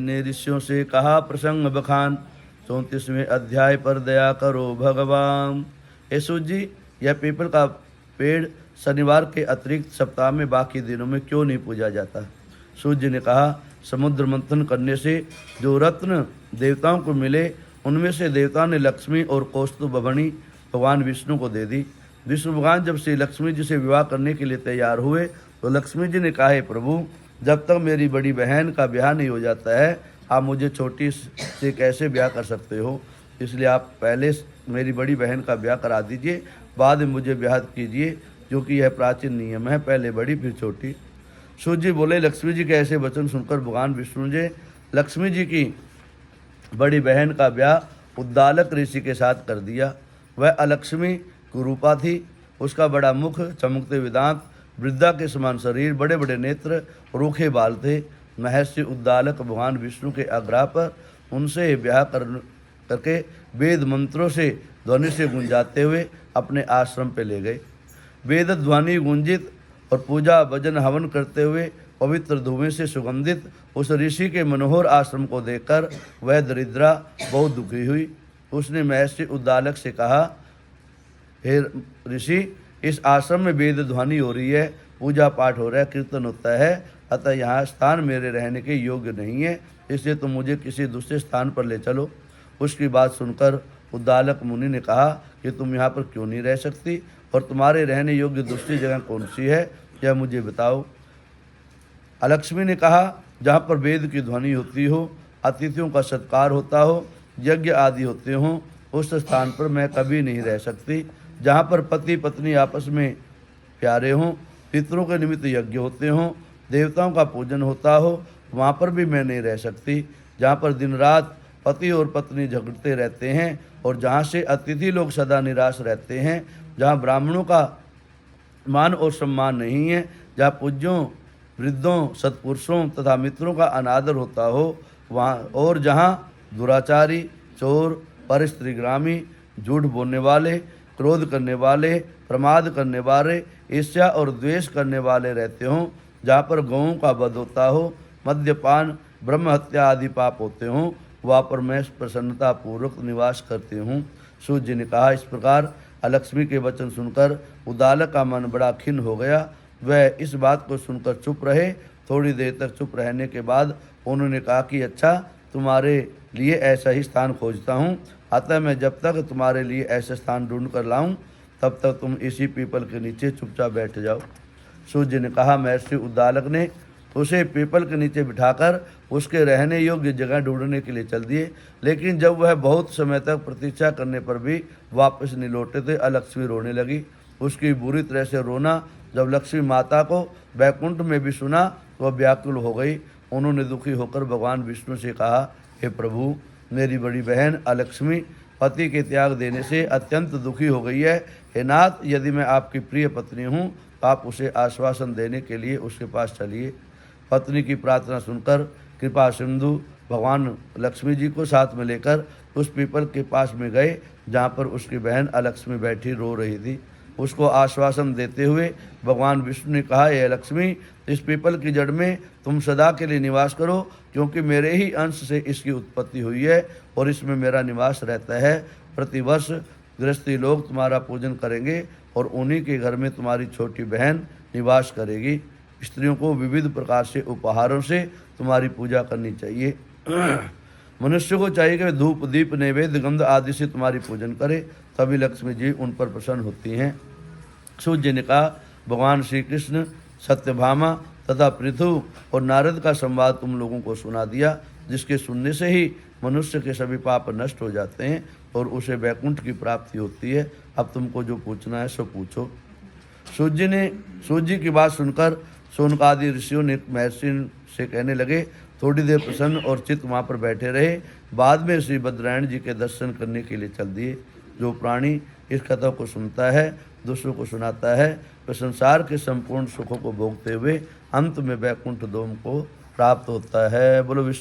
ने ऋषियों से कहा प्रसंग बखान 34वें अध्याय पर दया करो भगवान। हे सूत जी, यह पीपल का पेड़ शनिवार के अतिरिक्त सप्ताह में बाकी दिनों में क्यों नहीं पूजा जाता? सूत जी ने कहा, समुद्र मंथन करने से जो रत्न देवताओं को मिले उनमें से देवताओं ने लक्ष्मी और कौस्तुभमणि भगवान विष्णु को दे दी। विष्णु भगवान जब श्री लक्ष्मी जी से विवाह करने के लिए तैयार हुए तो लक्ष्मी जी ने कहा, हे प्रभु, जब तक मेरी बड़ी बहन का ब्याह नहीं हो जाता है आप मुझे छोटी से कैसे ब्याह कर सकते हो? इसलिए आप पहले मेरी बड़ी बहन का ब्याह करा दीजिए, बाद में मुझे ब्याह कीजिए, क्योंकि यह प्राचीन नियम है, पहले बड़ी फिर छोटी। सूत जी बोले, लक्ष्मी जी के ऐसे वचन सुनकर भगवान विष्णु जी लक्ष्मी जी की बड़ी बहन का ब्याह उद्दालक ऋषि के साथ कर दिया। वह अलक्ष्मी कुरूपा थी, उसका बड़ा मुख, चमकते हुए दांत, वृद्धा के समान शरीर, बड़े बड़े नेत्र, रूखे बाल थे। महर्षि उद्दालक भगवान विष्णु के आग्रह पर उनसे ब्याह करके वेद मंत्रों से ध्वनि से गुंजाते हुए अपने आश्रम पे ले गए। वेद ध्वनि गुंजित और पूजा भजन हवन करते हुए पवित्र धुएं से सुगंधित उस ऋषि के मनोहर आश्रम को देखकर वह दरिद्रा बहुत दुखी हुई। उसने महर्षि उद्दालक से कहा, हे ऋषि, इस आश्रम में वेद ध्वनि हो रही है, पूजा पाठ हो रहा है, कीर्तन होता है, अतः यहाँ स्थान मेरे रहने के योग्य नहीं है, इसलिए तुम मुझे किसी दूसरे स्थान पर ले चलो। उसकी बात सुनकर उद्दालक मुनि ने कहा कि तुम यहाँ पर क्यों नहीं रह सकती और तुम्हारे रहने योग्य दूसरी जगह कौन सी है, यह मुझे बताओ। अलक्ष्मी ने कहा, जहाँ पर वेद की ध्वनि होती हो, अतिथियों का सत्कार होता हो, यज्ञ आदि होते हों, उस स्थान पर मैं कभी नहीं रह सकती। जहाँ पर पति पत्नी आपस में प्यारे हों, पितरों के निमित्त यज्ञ होते हों, देवताओं का पूजन होता हो, वहाँ पर भी मैं नहीं रह सकती। जहाँ पर दिन रात पति और पत्नी झगड़ते रहते हैं और जहाँ से अतिथि लोग सदा निराश रहते हैं, जहाँ ब्राह्मणों का मान और सम्मान नहीं है, जहाँ पूज्यों, वृद्धों, सत्पुरुषों तथा मित्रों का अनादर होता हो, वहाँ और जहाँ दुराचारी, चोर, परिस्त्रीग्रामी, झूठ बोलने वाले, क्रोध करने वाले, प्रमाद करने वाले, ईर्ष्या और द्वेष करने वाले रहते हों, जहाँ पर गौओं का वध होता हो, मद्यपान, ब्रह्म हत्या आदि पाप होते हों, वहाँ पर मैं प्रसन्नता पूर्वक निवास करती हूँ। सूत जी ने कहा, इस प्रकार अलक्ष्मी के वचन सुनकर उद्दालक का मन बड़ा खिन्न हो गया। वह इस बात को सुनकर चुप रहे। थोड़ी देर तक चुप रहने के बाद उन्होंने कहा कि अच्छा, तुम्हारे लिए ऐसा ही स्थान खोजता हूँ, अतः मैं जब तक तुम्हारे लिए ऐसा स्थान ढूंढ कर लाऊं तब तक तुम इसी पीपल के नीचे चुपचाप बैठ जाओ। सूत जी ने कहा, महर्षि उद्दालक ने उसे पीपल के नीचे बिठाकर उसके रहने योग्य जगह ढूंढने के लिए चल दिए, लेकिन जब वह बहुत समय तक प्रतीक्षा करने पर भी वापस नहीं लौटे थे, अलक्ष्मी रोने लगी। उसकी बुरी तरह से रोना जब लक्ष्मी माता को बैकुंठ में भी सुना तो वह व्याकुल हो गई। उन्होंने दुखी होकर भगवान विष्णु से कहा, हे प्रभु, मेरी बड़ी बहन अलक्ष्मी पति के त्याग देने से अत्यंत दुखी हो गई है। हे नाथ, यदि मैं आपकी प्रिय पत्नी हूँ तो आप उसे आश्वासन देने के लिए उसके पास चलिए। पत्नी की प्रार्थना सुनकर कृपा सिंधु भगवान लक्ष्मी जी को साथ में लेकर उस पीपल के पास में गए जहाँ पर उसकी बहन अलक्ष्मी बैठी रो रही थी। उसको आश्वासन देते हुए भगवान विष्णु ने कहा, हे लक्ष्मी, इस पीपल की जड़ में तुम सदा के लिए निवास करो, क्योंकि मेरे ही अंश से इसकी उत्पत्ति हुई है और इसमें मेरा निवास रहता है। प्रतिवर्ष गृहस्थी लोग तुम्हारा पूजन करेंगे और उन्हीं के घर में तुम्हारी छोटी बहन निवास करेगी। स्त्रियों को विविध प्रकार से उपहारों से तुम्हारी पूजा करनी चाहिए। मनुष्य को चाहिए कि वे धूप, दीप, नैवेद्य, गंध आदि से तुम्हारी पूजन करे, तभी लक्ष्मी जी उन पर प्रसन्न होती हैं। सूत जी ने कहा, भगवान श्री कृष्ण, सत्यभामा तथा पृथु और नारद का संवाद तुम लोगों को सुना दिया, जिसके सुनने से ही मनुष्य के सभी पाप नष्ट हो जाते हैं और उसे वैकुंठ की प्राप्ति होती है। अब तुमको जो पूछना है सो पूछो। सूत जी की बात सुनकर शौनकादि ऋषियों ने महर्षि से कहने लगे। थोड़ी देर प्रसन्न और चित्त वहाँ पर बैठे रहे। बाद में श्री बद्रायण जी के दर्शन करने के लिए चल दिए। जो प्राणी इस कथा को सुनता है, दूसरों को सुनाता है, तो संसार के संपूर्ण सुखों को भोगते हुए अंत में वैकुंठ धाम को प्राप्त होता है। बोलो विष्णु।